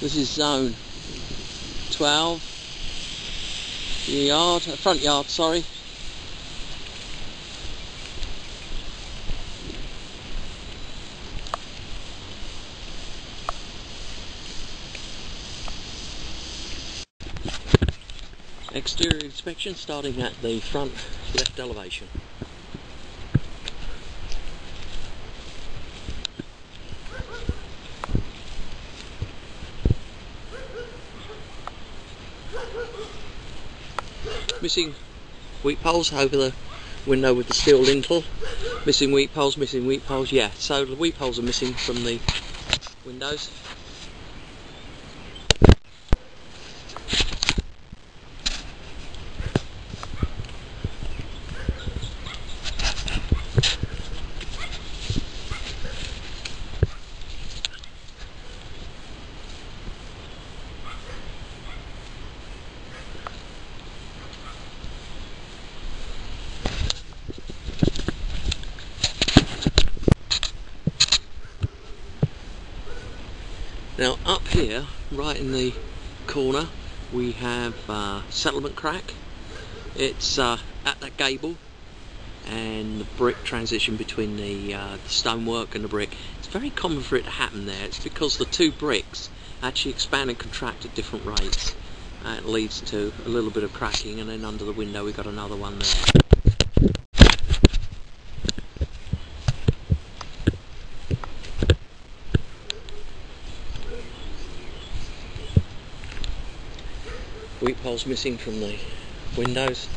This is zone 12, front yard, sorry. Exterior inspection starting at the front left elevation. Missing wheat poles over the window with the steel lintel. Missing wheat poles, yeah. So the wheat poles are missing from the windows. Now up here, right in the corner, we have settlement crack. It's at that gable and the brick transition between the stonework and the brick. It's very common for it to happen there. It's because the two bricks actually expand and contract at different rates. It leads to a little bit of cracking, and then under the window we've got another one there. Wheat poles missing from the windows.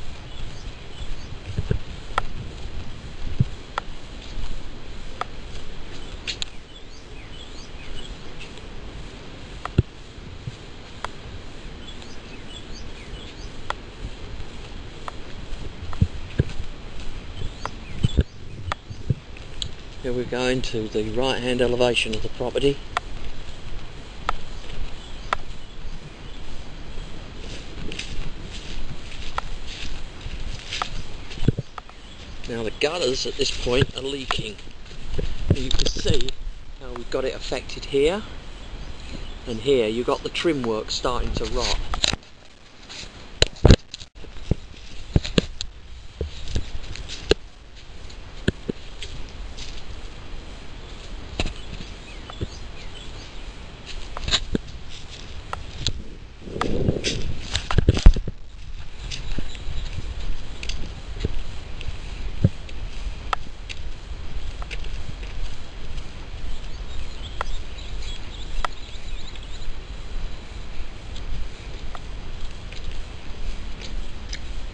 Here we go into the right hand elevation of the property. Now the gutters at this point are leaking. You can see how we've got it affected here, and here you've got the trim work starting to rot.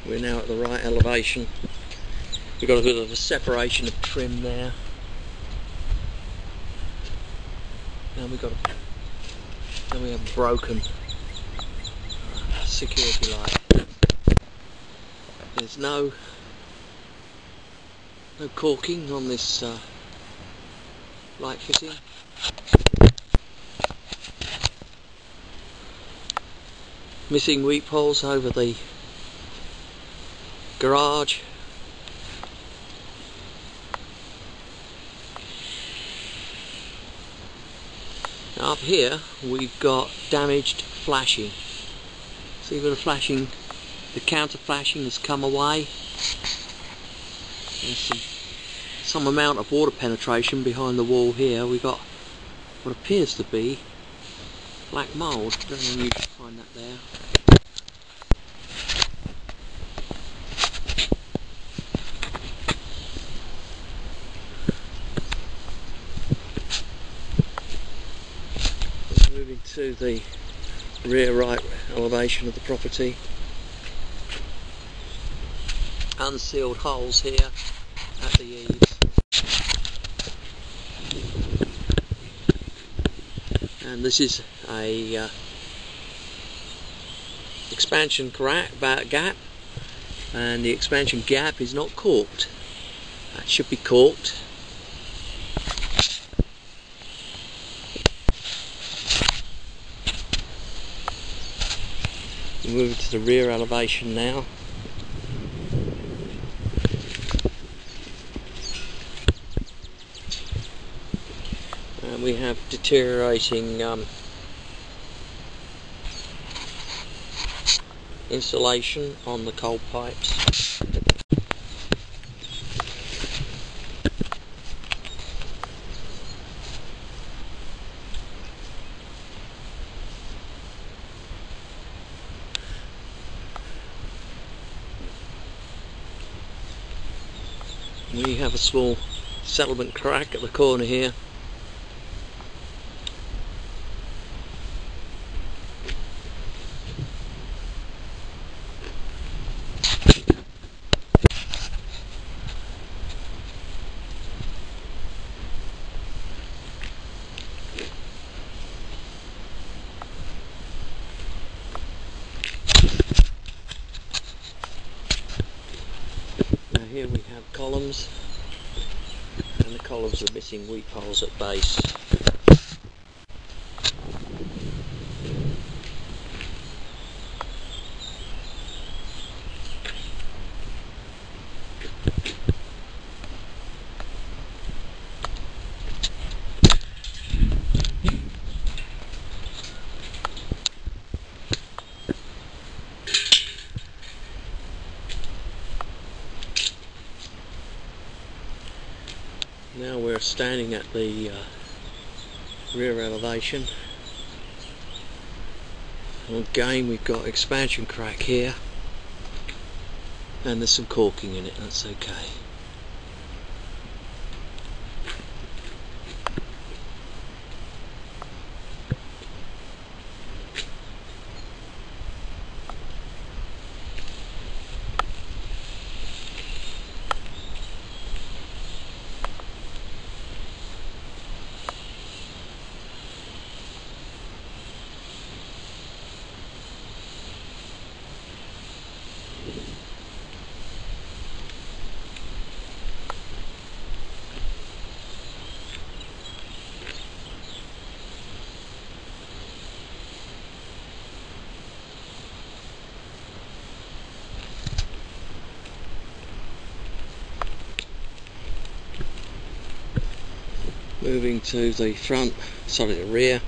We're now at the right elevation. We've got a bit of a separation of trim there. Now we have a broken security light. There's no caulking on this light fitting. Missing wheat poles over the garage. Now up here we've got damaged flashing. See where the flashing, the counter flashing has come away. There's some amount of water penetration behind the wall here. We've got what appears to be black mould. Don't know if you can find that there. Moving to the rear right elevation of the property. Unsealed holes here at the eaves. And this is a expansion gap, and the expansion gap is not caulked. That should be caulked. Move to the rear elevation now. And we have deteriorating insulation on the cold pipes. We have a small settlement crack at the corner here. Now here we have columns, and the columns are missing weep holes at base. Now we're standing at the rear elevation. And again we've got expansion crack here, and there's some caulking in it, that's okay. Moving to the the rear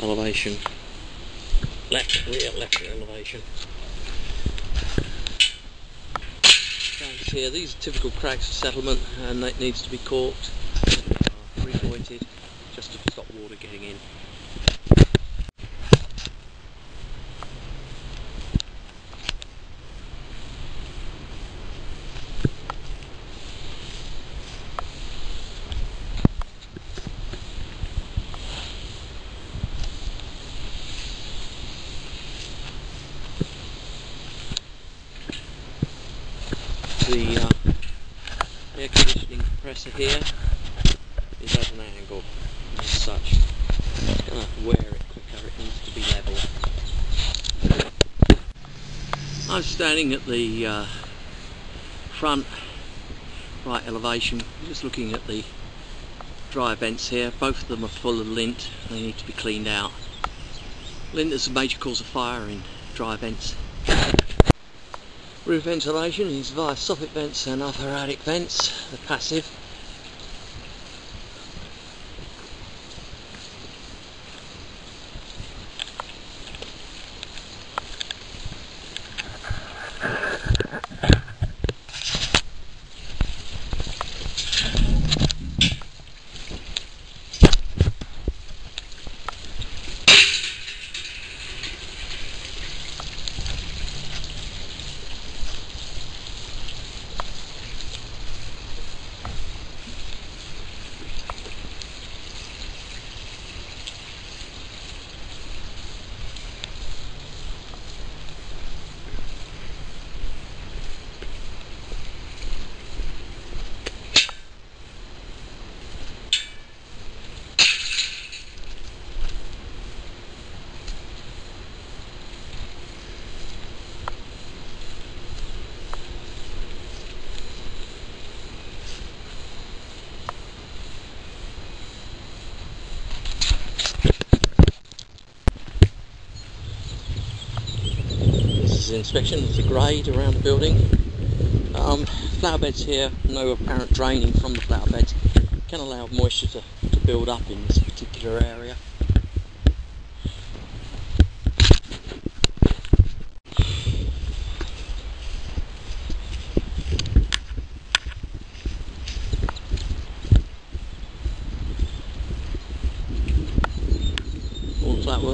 elevation, left rear elevation. Cracks here, these are typical cracks of settlement, and that needs to be caulked, re-jointed, just to stop water getting in. The air conditioning compressor here is at an angle, and as such it's going to wear it quicker, it needs to be level. I'm standing at the front right elevation, just looking at the dry vents here. Both of them are full of lint, they need to be cleaned out. Lint is a major cause of fire in dry vents. Roof ventilation is via soffit vents and upper attic vents, they're passive. Inspection of the grade around the building. Flower beds here, no apparent draining from the flower beds, can allow moisture to build up in this particular area.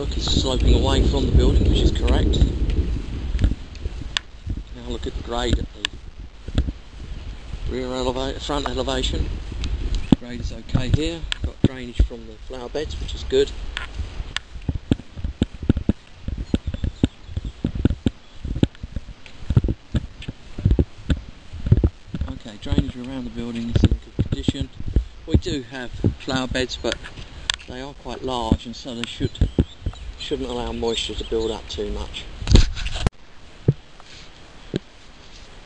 work is sloping away from the building, which is correct. Now look at the grade at the front elevation. Grade is okay here. Got drainage from the flower beds, which is good. Okay, drainage around the building is in good condition. We do have flower beds, but they are quite large, and so they shouldn't allow moisture to build up too much.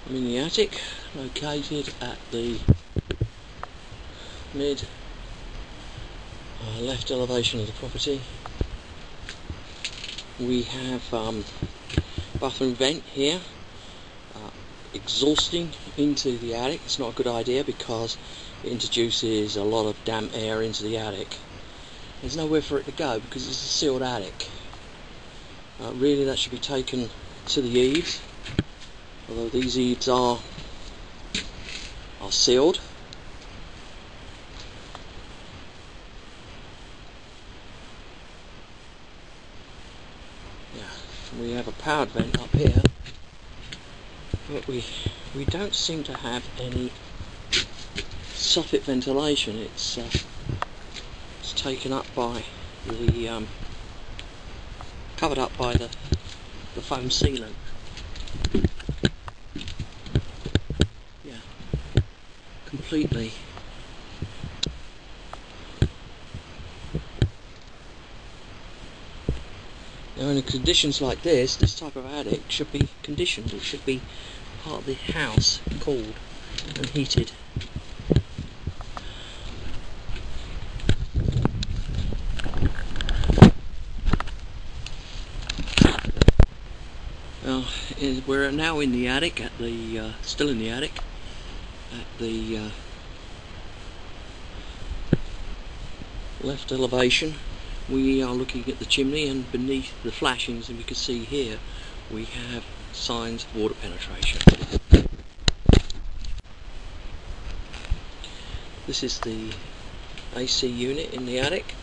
I'm in the attic, located at the mid left elevation of the property. We have bathroom vent here, exhausting into the attic. It's not a good idea because it introduces a lot of damp air into the attic. There's nowhere for it to go because it's a sealed attic. Really that should be taken to the eaves, although these eaves are sealed. Yeah, we have a powered vent up here, but we don't seem to have any soffit ventilation. It's taken up by the covered up by the foam sealant. Yeah, completely. Now in conditions like this type of attic should be conditioned. It should be part of the house, cooled and heated. We're now in the attic, still in the attic, at the left elevation. We are looking at the chimney, and beneath the flashings, and you can see here, we have signs of water penetration. This is the AC unit in the attic.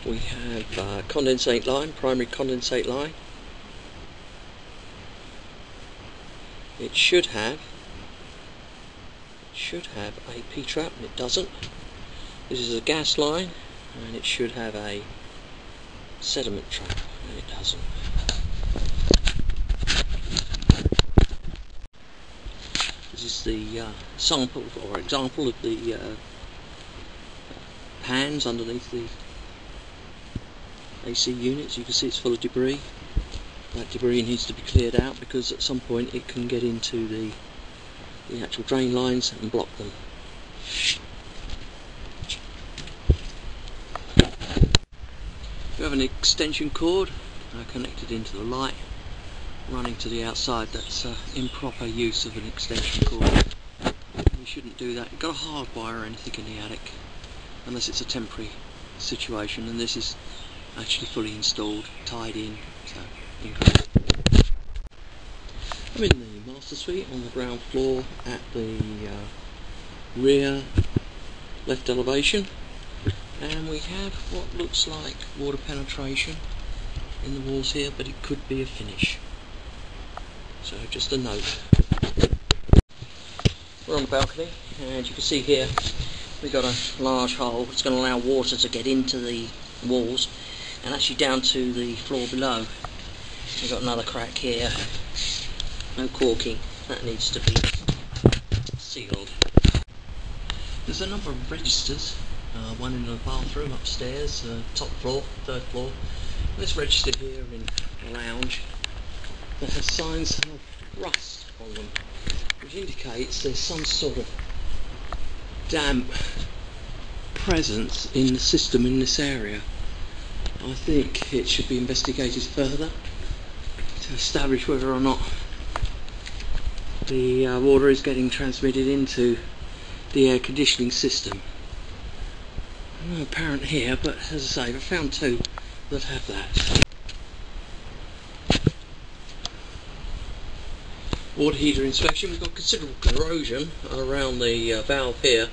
We have condensate line, primary condensate line. It should have a P-trap, and it doesn't. This is a gas line, and it should have a sediment trap, and it doesn't. This is the sample or example of the pans underneath the AC units. You can see it's full of debris. That debris needs to be cleared out because at some point it can get into the actual drain lines and block them. We have an extension cord connected into the light, running to the outside. That's improper use of an extension cord. You shouldn't do that. You've got to hardwire anything in the attic unless it's a temporary situation, and this is actually fully installed, tied in. So I'm in the master suite on the ground floor at the rear left elevation, and we have what looks like water penetration in the walls here, but it could be a finish. So just a note. We're on the balcony, and you can see here we've got a large hole. It's going to allow water to get into the walls and actually down to the floor below. We've got another crack here, no caulking, that needs to be sealed. There's a number of registers, one in the bathroom upstairs, top floor, third floor. This register here in the lounge that has signs of rust on them, which indicates there's some sort of damp presence in the system in this area. I think it should be investigated further to establish whether or not the water is getting transmitted into the air conditioning system. No apparent here, but as I say, I found two that have that. Water heater inspection. We've got considerable corrosion around the valve here,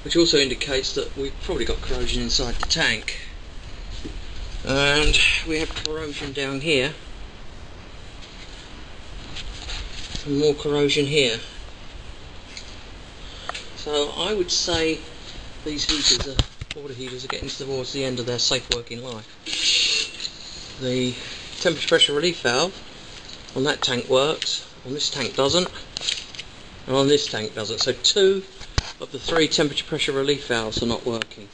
which also indicates that we've probably got corrosion inside the tank. And we have corrosion down here, and more corrosion here. So I would say these heaters, water heaters, are getting towards the end of their safe working life. The temperature pressure relief valve on that tank works, on this tank doesn't, and on this tank doesn't. So 2 of the 3 temperature pressure relief valves are not working.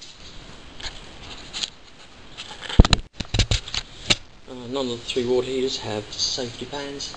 None of the 3 water heaters have safety pans.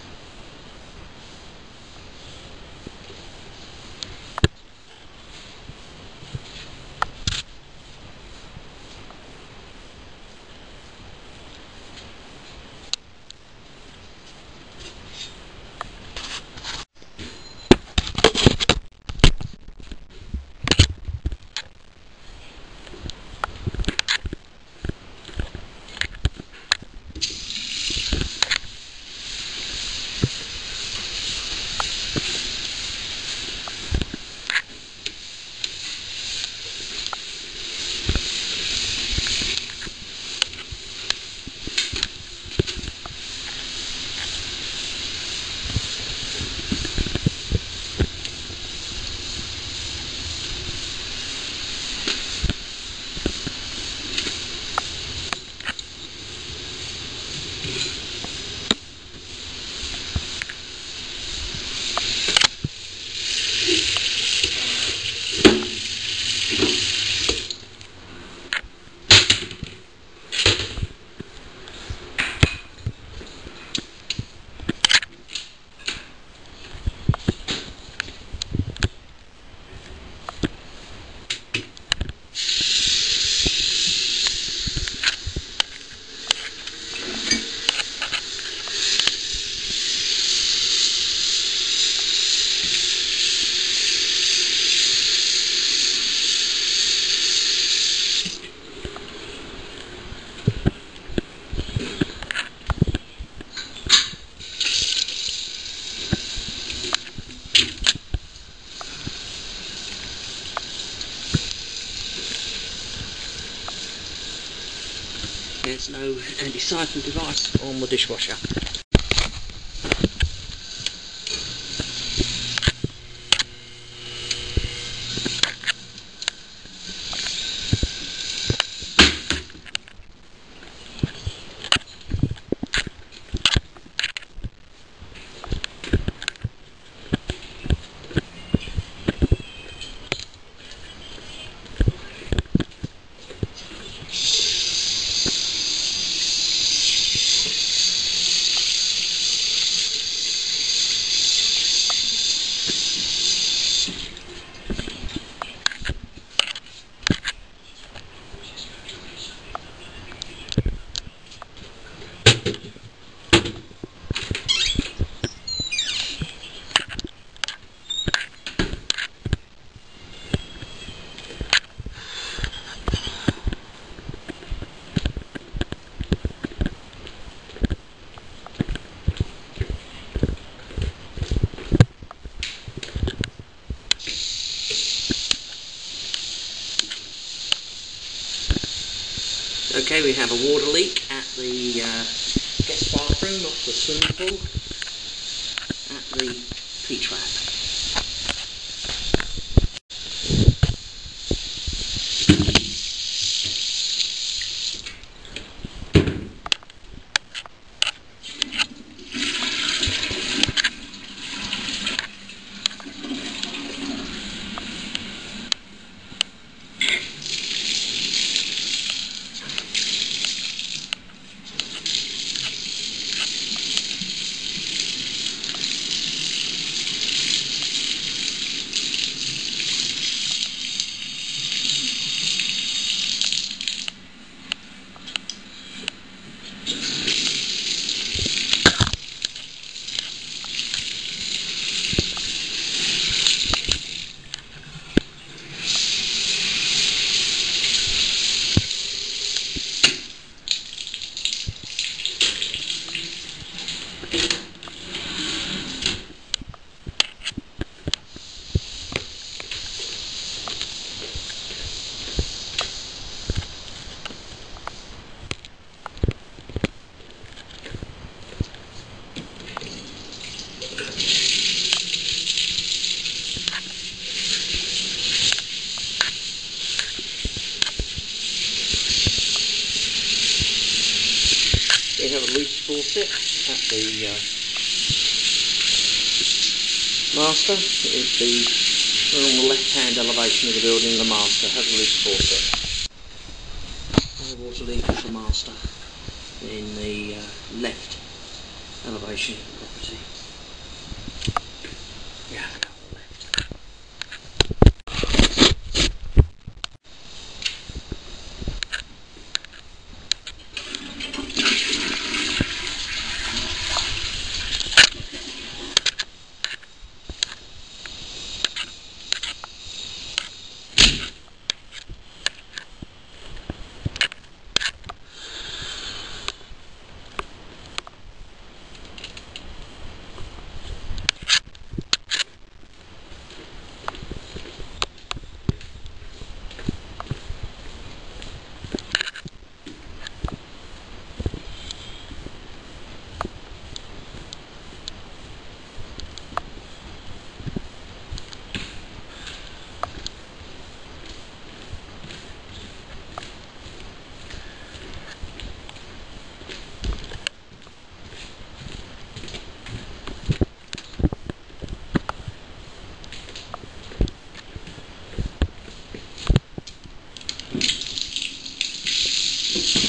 There's no anti-siphon device on the dishwasher. Okay, we have a water leak at the guest bathroom off the swimming pool at the P-trap. loose faucet at the master. We're on the left-hand elevation of the building. The master has a loose faucet. High water leak of the master in the left elevation of the property. Yeah, go on the left.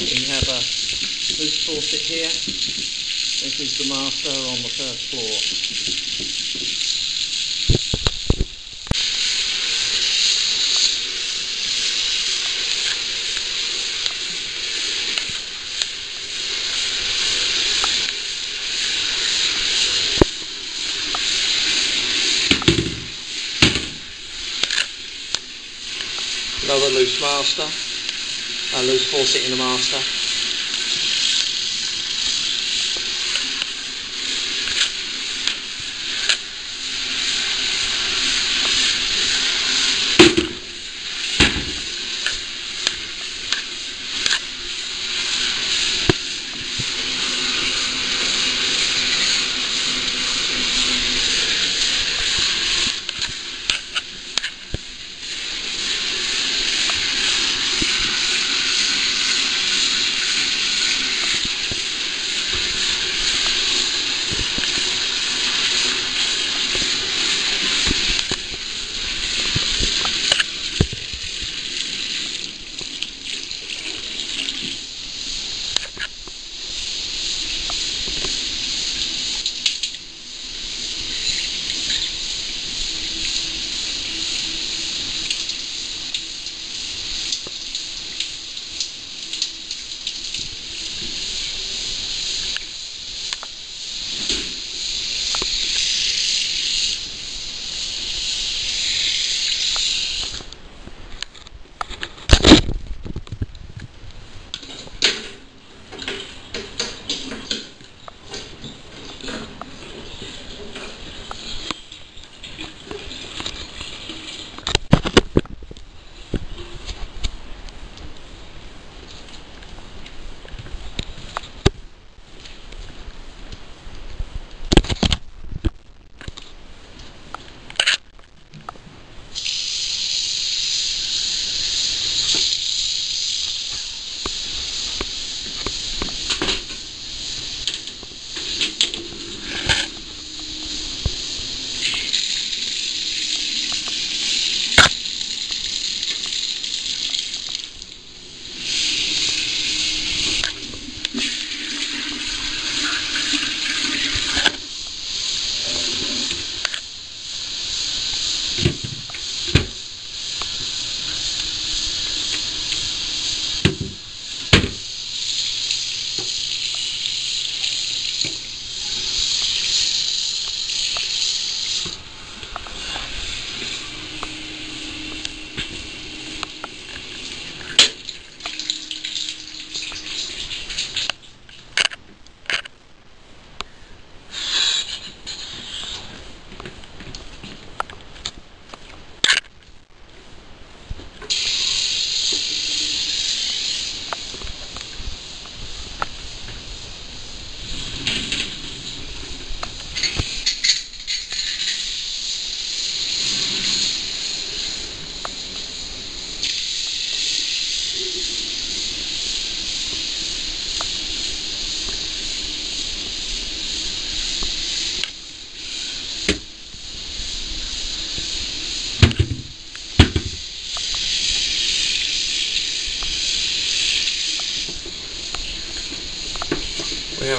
We have a loose faucet here. This is the master on the first floor. Another loose master, a loose faucet in the master.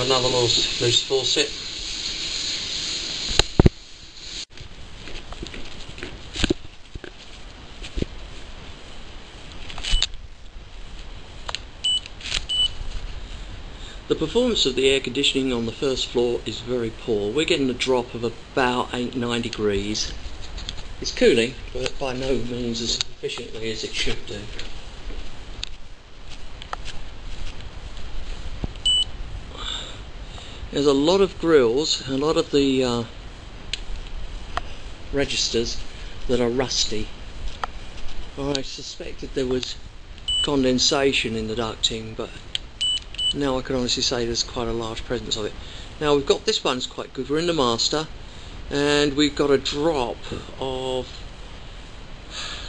have another loose faucet. The performance of the air conditioning on the first floor is very poor. We're getting a drop of about 8-9 degrees. It's cooling, but by no means as efficiently as it should do. There's a lot of grills, a lot of the registers that are rusty. I suspected there was condensation in the ducting, but now I can honestly say there's quite a large presence of it. Now we've got this one's quite good. We're in the master, and we've got a drop of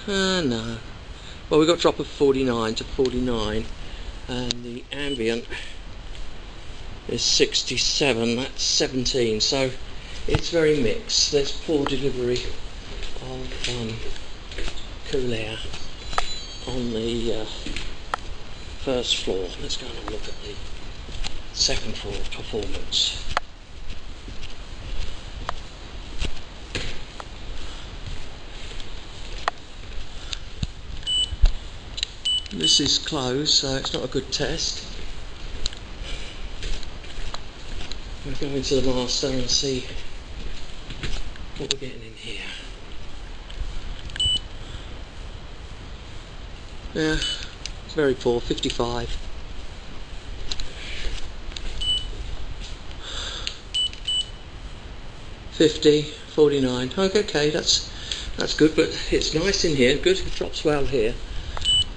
we've got a drop of 49 to 49, and the ambient is 67. That's 17. So it's very mixed. There's poor delivery of cool air on the first floor. Let's go and have a look at the second floor performance. This is closed, so it's not a good test. We'll go into the master and see what we're getting in here. Yeah, it's very poor, 55. $50, 49. Okay, that's good, but it's nice in here. Good, it drops well here.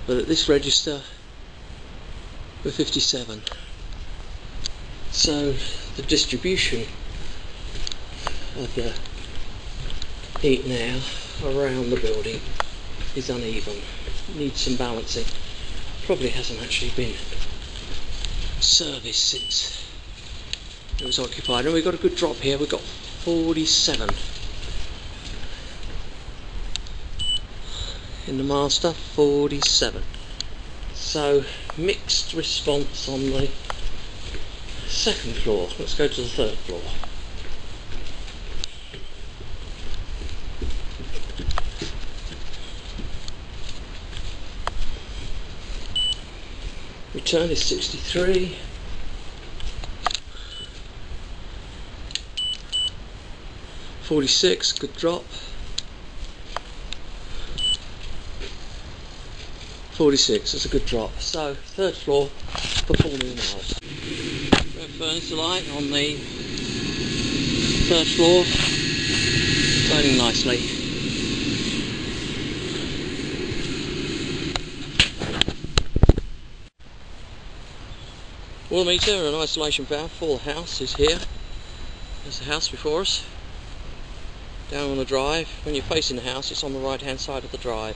But at this register, we're 57. So the distribution of the heat now around the building is uneven. Needs some balancing. Probably hasn't actually been serviced since it was occupied. And we've got a good drop here. We've got 47 in the master, 47. So mixed response on the second floor. Let's go to the third floor. Return is 63. $46, good drop. 46, that's a good drop. So third floor performing well. Red furnace light on the third floor, burning nicely. Water meter and an isolation valve for the house is here. There's the house before us. Down on the drive. When you're facing the house, it's on the right hand side of the drive.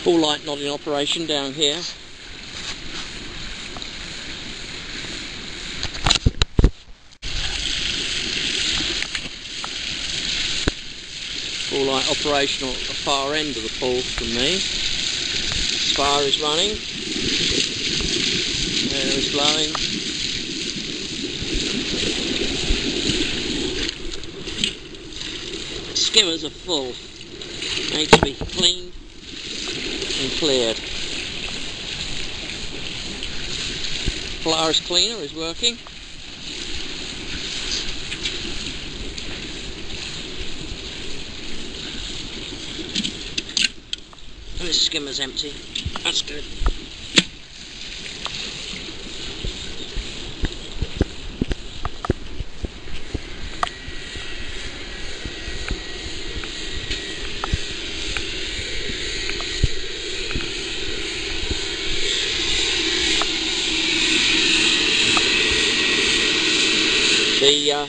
Full light not in operation down here. Full light operational at the far end of the pool from me. Spar is running. Air is blowing. Skimmers are full. Need to be cleaned and cleared. Polaris cleaner is working. And the skimmer's empty. That's good. The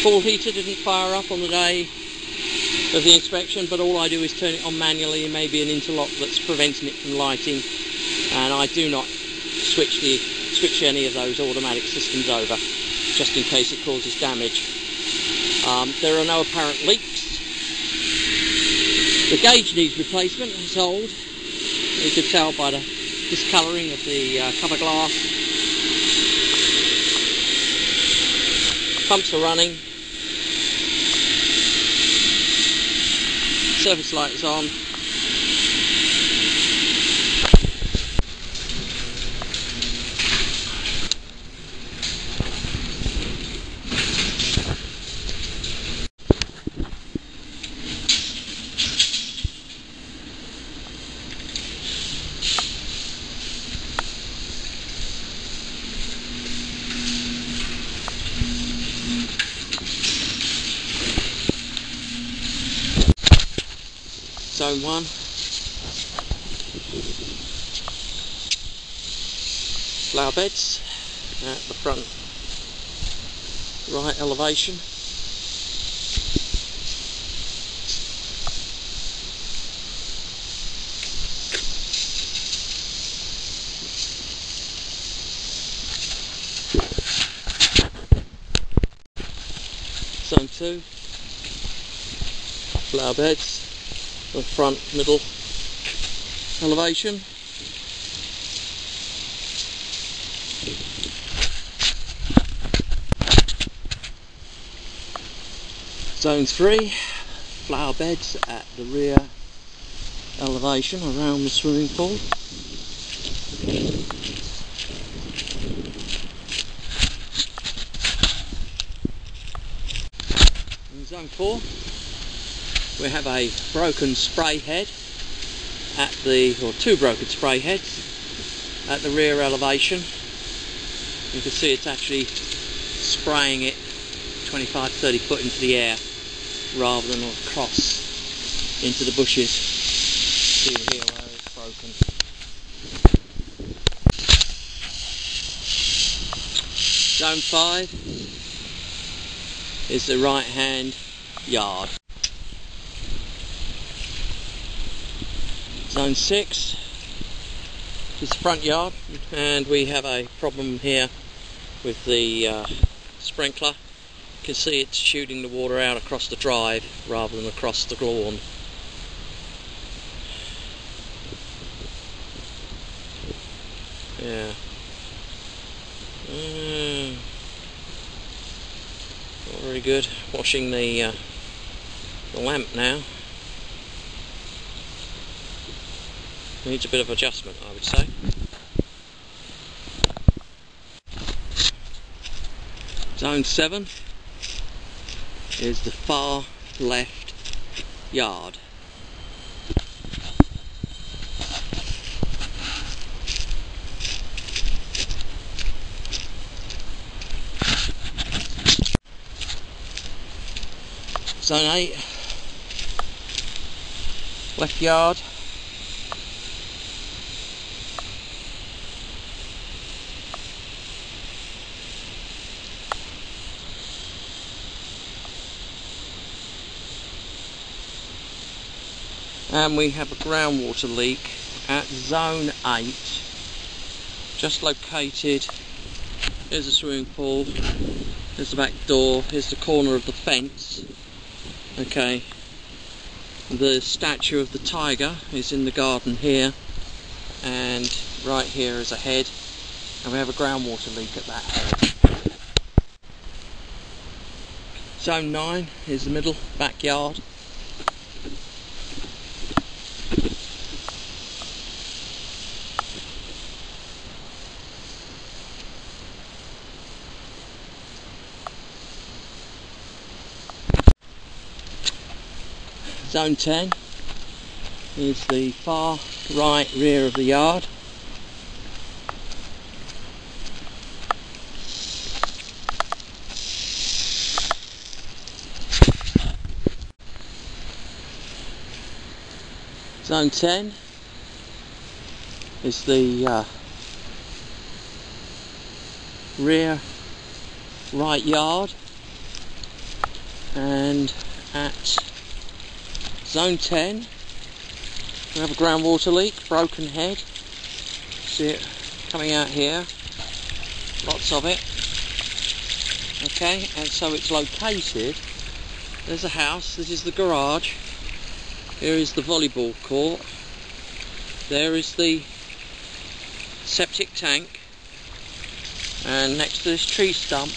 pool heater didn't fire up on the day of the inspection, but all I do is turn it on manually, and maybe an interlock that's preventing it from lighting, and I do not switch any of those automatic systems over, just in case it causes damage. There are no apparent leaks. The gauge needs replacement. It's old. You could tell by the discolouring of the cover glass. Pumps are running. Surface light is on. Zone 1. Flower beds at the front right elevation. Zone 2. Flower beds. The front middle elevation. Zone 3, flower beds at the rear elevation around the swimming pool. In Zone 4, we have a broken spray head at the, or two broken spray heads at the rear elevation. You can see it's actually spraying it 25-30 foot into the air rather than across into the bushes. See here where it's broken. Zone 5 is the right hand yard. Zone 6 is the front yard, and we have a problem here with the sprinkler. You can see it's shooting the water out across the drive rather than across the lawn. Yeah. Not very good. Washing the lamp now. Needs a bit of adjustment, I would say. Zone 7 is the far left yard. Zone 8, left yard. And we have a groundwater leak at zone 8, just located. Here's the swimming pool, here's the back door, here's the corner of the fence. Okay, the statue of the tiger is in the garden here, and right here is a head, and we have a groundwater leak at that head. Zone 9 is the middle backyard. Zone 10 is the far right rear of the yard. Zone 10 is the rear right yard, and at Zone 10 we have a groundwater leak, broken head. See it coming out here, lots of it. Okay, and so it's located, there's a house, this is the garage, here is the volleyball court, there is the septic tank, and next to this tree stump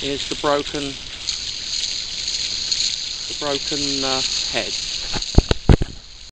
is the broken head.